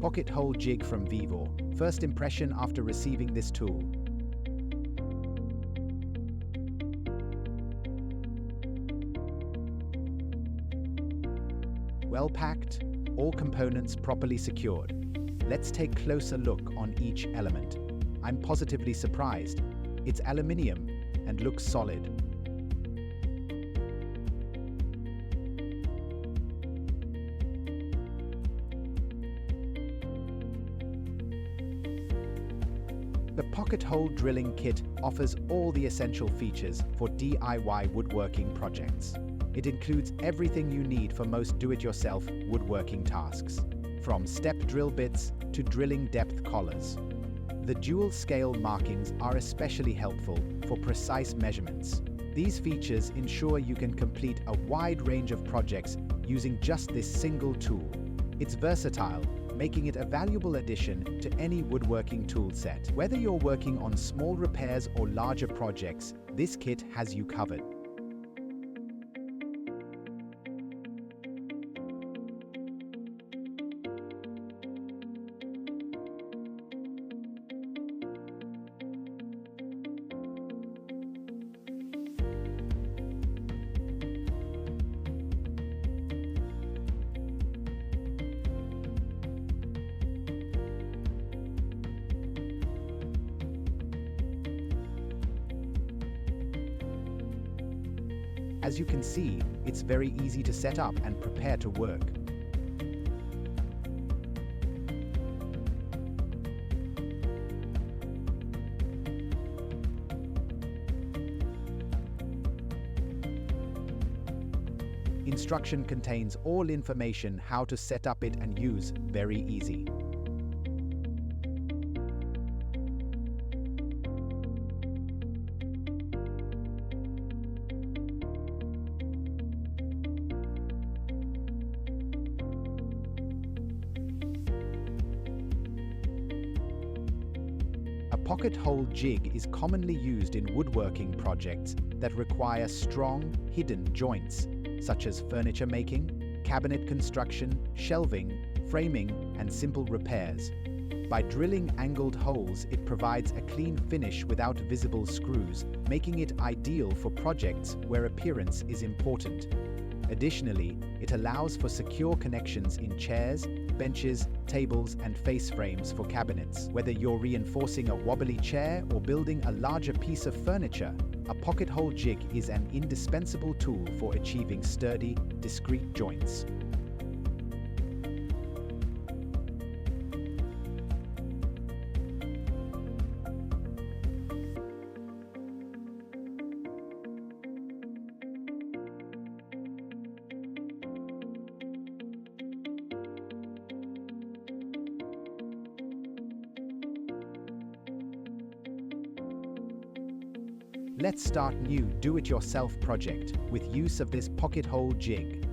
Pocket hole jig from Vivo. First impression after receiving this tool. Well packed, all components properly secured. Let's take a closer look on each element. I'm positively surprised. It's aluminium and looks solid. The pocket hole drilling kit offers all the essential features for DIY woodworking projects. It includes everything you need for most do-it-yourself woodworking tasks, from step drill bits to drilling depth collars. The dual scale markings are especially helpful for precise measurements. These features ensure you can complete a wide range of projects using just this single tool. It's versatile, making it a valuable addition to any woodworking toolset. Whether you're working on small repairs or larger projects, this kit has you covered. As you can see, it's very easy to set up and prepare to work. Instruction contains all information how to set up it and use, very easy. A pocket hole jig is commonly used in woodworking projects that require strong, hidden joints, such as furniture making, cabinet construction, shelving, framing, and simple repairs. By drilling angled holes, it provides a clean finish without visible screws, making it ideal for projects where appearance is important. Additionally, it allows for secure connections in chairs, benches, tables, and face frames for cabinets. Whether you're reinforcing a wobbly chair or building a larger piece of furniture, a pocket hole jig is an indispensable tool for achieving sturdy, discrete joints. Let's start new do-it-yourself project with use of this pocket hole jig.